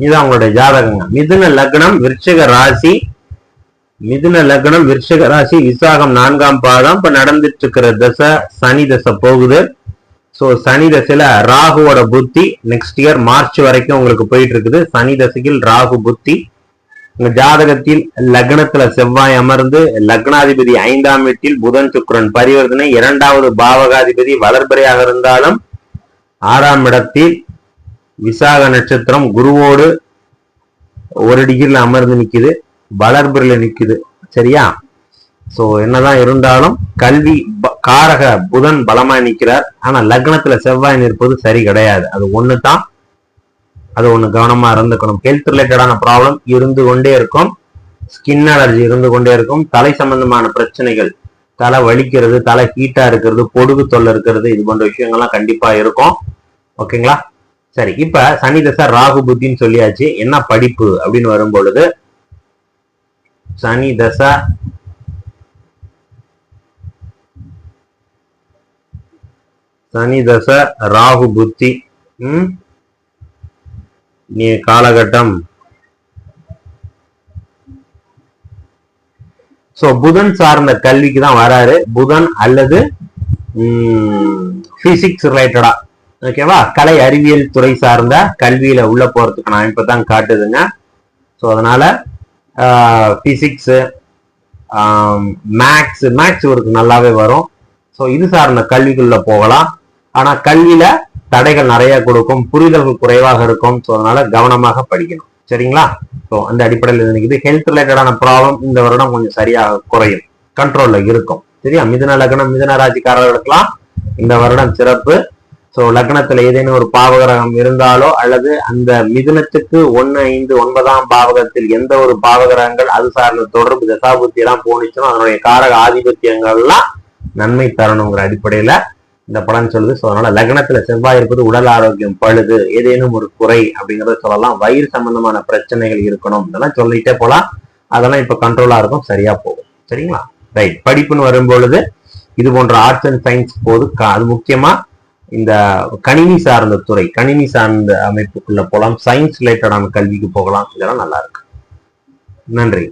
இது அவங்களுடைய ஜாதகங்க. மிதுன லக்னம் விருச்சிக ராசி, மிதுன லக்னம் விருச்சிக ராசி, விசாகம் 4ஆம் பாதம். இப்ப நடந்துட்டு இருக்கிற தசை சனி தசை போகுது. சோ சனி தசையில ராகுவோட புத்தி நெக்ஸ்ட் இயர் மார்ச் வரைக்கும் உங்களுக்கு போயிட்டு இருக்குது. சனி தசையில் ராகு புத்தி. உங்க ஜாதகத்தில் லக்னத்துல செவ்வாய் அமர்ந்து லக்னாதிபதி 5ஆம் வீட்டில் புதன் சுக்கிரன் பரிவர்த்தனை, 2வது பாவகாதிபதி வளர்பிறையாக இருந்தாலும் 6ஆம் இடத்தில் விசாக நட்சத்திரம் குருவோடு 1 டிகிரில அமர்ந்து நிக்குது, வளர்பிறையில நிக்குது. சரியா? சோ என்னதான் இருந்தாலும் கல்வி காரக புதன் பலமா நிக்கிறார். ஆனா லக்னத்துல செவ்வாய் நிற்பது சரி கிடையாது. அது ஒண்ணுதான், அது ஒண்ணு கவனமா இருந்துக்கணும். ஹெல்த் ரிலேட்டடான ப்ராப்ளம் இருந்து கொண்டே இருக்கும், ஸ்கின் அலர்ஜி இருந்து கொண்டே இருக்கும், தலை சம்பந்தமான பிரச்சனைகள், தலை வலிக்கிறது, தலை ஹீட்டா இருக்கிறது, பொடுகு தொல்லை இருக்கிறது, இது போன்ற விஷயங்கள்லாம் கண்டிப்பா இருக்கும். ஓகேங்களா? சரி, இப்ப சனி தசை ராகு புத்தின்னு சொல்லியாச்சு. என்ன படிப்பு அப்படின்னு வரும் பொழுது சனி தசை ராகு புத்தி நீ காலகட்டம். சோ புதன் சார்ந்த கல்விக்கு தான் வராரு. புதன் அல்லது பிசிக்ஸ் ரிலேட்டடா, ஓகேவா, கலை அறிவியல் துறை சார்ந்த கல்வியில உள்ள போறதுக்கு நான் இப்பதான் காட்டுதுங்க. ஸோ அதனால பிசிக்ஸ், மேக்ஸ் இவருக்கு நல்லாவே வரும். ஸோ இது சார்ந்த கல்விக்குள்ள போகலாம். ஆனா கல்வியில தடைகள் நிறைய கொடுக்கும், புரிதல்கள் குறைவாக இருக்கும். ஸோ அதனால கவனமாக படிக்கணும். சரிங்களா? ஸோ அந்த அடிப்படையில் நினைக்குது. ஹெல்த் ரிலேட்டடான ப்ராப்ளம் இந்த வருடம் கொஞ்சம் சரியாக குறையும், கண்ட்ரோல்ல இருக்கும். சரியா? மிதுன லக்னம் மிதுன ராசிக்காரர்களுக்கெல்லாம் இந்த வருடம் சிறப்பு. ஸோ லக்னத்துல ஏதேனும் ஒரு பாவகிரகம் இருந்தாலோ அல்லது அந்த மிதுனத்துக்கு 1, 5, 9ஆம் பாவகத்தில் எந்த ஒரு பாவகிரகங்கள் அது சார்ந்த தொடர்பு தசாபுத்தி எல்லாம் போனிச்சுன்னா அதனுடைய காரக ஆதிபத்தியங்கள்லாம் நன்மை தரணுங்கிற அடிப்படையில இந்த பலன் சொல்லுது. ஸோ அதனால லக்னத்துல செவ்வாய் இருப்பது உடல் ஆரோக்கியம் பழுது, ஏதேனும் ஒரு குறை அப்படிங்கறத சொல்லலாம். வயிறு சம்பந்தமான பிரச்சனைகள் இருக்கணும், இதெல்லாம் சொல்லிட்டே போலாம். அதெல்லாம் இப்ப கண்ட்ரோலா இருக்கும், சரியா போகும். சரிங்களா? ரைட். படிப்புன்னு வரும் பொழுது இது போன்ற ஆர்ட்ஸ் அண்ட் சயின்ஸ் போது அது முக்கியமா இந்த கணினி சார்ந்த துறை, கணினி சார்ந்த அமைப்புக்குள்ள போகலாம், சயின்ஸ் ரிலேட்டடான கல்விக்கு போகலாம். இதெல்லாம் நல்லா இருக்கு. நன்றி.